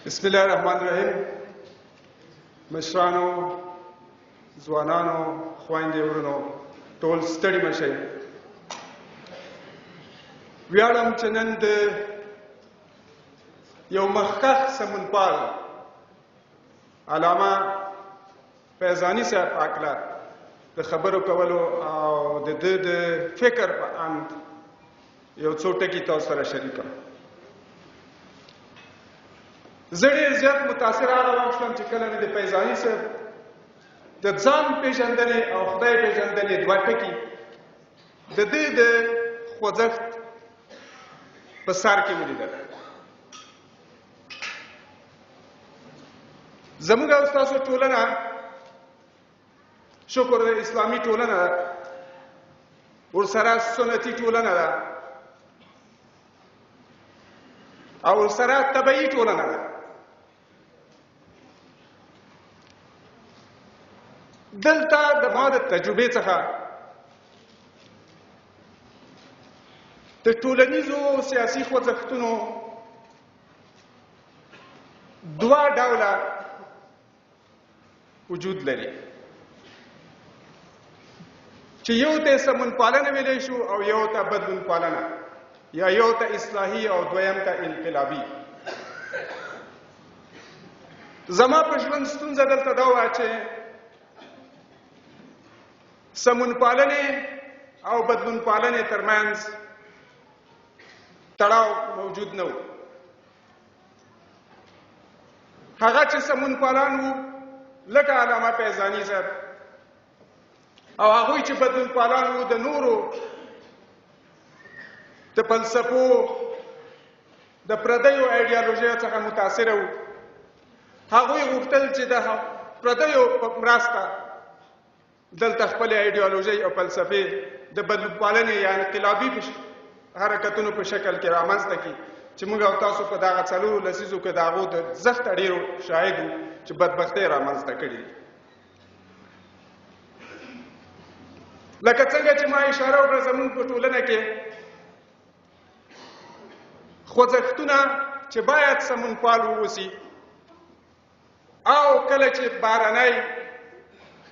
بسم الله الرحمن الرحیم. مشرانو، ځوانانو، خویندې ورونو، ټول ستړي مه شئ. ویاړم چې نن د یو مخکښ سمونپال علامه فیضاني صاحب په هکله د خبرو کولو او د ده د فکر په اند یو څو ټکي تاسو سره شریکم. زه ډېر زیات متاثر هغه وخت شوم چې کله مې د فیضاني صاحب د ځان پېژندنې او خدای پېژندنې دوه ټکي د دې د خوځښت په سر کې ولیدل. زموږ او ستاسو ټولنه شکر د اسلامي ټولنه ده، ورسره سنتي ټولنه ده او ورسره طبیعي ټولنه ده. دلته د ما د تجربې څخه د ټولنیزو سیاسي خوځښتونو دوه ډوله وجود لري چې یو ته سمونپالنه ویلی شو او یو ته بدلون پالنه، یا یو ته اصلاحي او دویم ته انقلابي. زما په ژوند ستونزه دلته دا وه چې سمونپالنې او بدلون پالنې ترمنځ تړاو موجود نه و. هغه چې سمونپالان وو لکه علامه فیضاني صاحب، او هغوی چې بدلون پالان وو د نورو د فلسفو د پردیو ایډیالوژیو څخه متاثره وو. هغوی غوښتل چې د پردیو په مرسته دلته خپل ایډیالوژي او فلسفې د بدلون پالنې یا انقلابي حرکتونو په شکل کې رامنځته کړي چې موږ او تاسو په دغه څلورو لسیزو کې د هغو د زښته ډېرو شاهد وو چې بدبختۍ رامنځته کړي. لکه څنګه چې ما اشاره وکړه، زموږ په ټولنه کې خوځښتونه چې باید سمونپال واوسي او کله چې بهرنی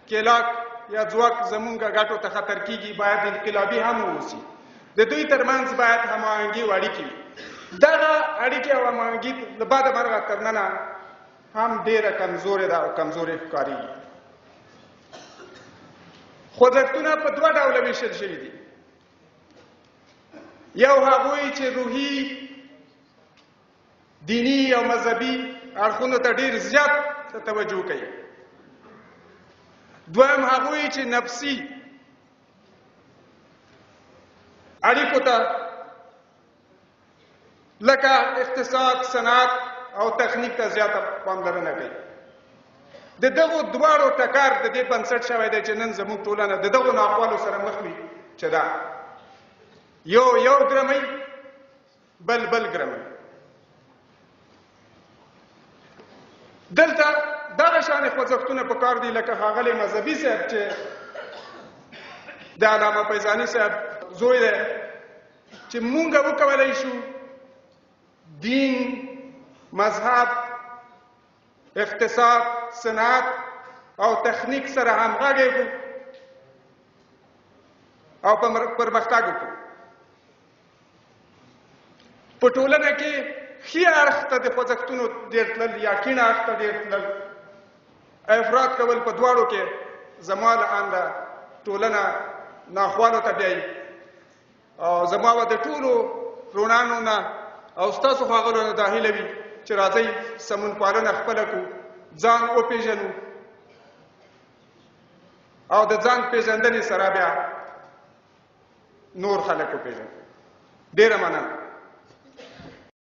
ښکېلاک یا ځواک زمونږ ګټو ته خطر کیږي باید انقلابي هم واوسي. د دوی ترمنځ باید هماهنګي او اړیکې وي. دغه اړیکې او هماهنګي له بده مرغه تر ننه هم ډېره کمزورې ده او کمزورې ښکارېږي. خوځښتونه په دوه ډوله ویشل شوي دي. یو هغوی چې روحي، دیني او مذهبي اړخونو ته ډېر زیات توجه کوي. دویم هغوی چې نفسي اړیکو ته لکه اقتصاد، صنعت او تخنیک ته زیاته پاملرنه کوي. د دغو دواړو ټکر د دې بنسټ شوی دی چې نن زموږ ټولنه د دغو ناخوالو سره مخ وي چې دا یو ګرموي، بل ګرموي. دلته دغه شان خوځښتونه په کار دي لکه ښاغلی مذهبي صاحب چې د علامه فیضاني صاحب زوی دی، چې مونږ وکولی شو دین، مذهب، اقتصاد، صنعت او تخنیک سره همغږی کړو او پرمختګ وکړو. په ټولنه کې ښي اړخ ته د خوځښتونو ډېر تلل یا کیڼ اړخ ته ډېر تلل، افراط کول په دواړو کې زما له انده ټولنه ناخوالو ته بیایي. او زما به د ټولو روڼانو نه او ستاسو ښاغلو نه دا هیله وي چې راځئ سمونپالنه خپله کړو، ځان وپېژنو او د ځان پېژندنې سره بیا نور خلک وپېژنو. ډېره مننه.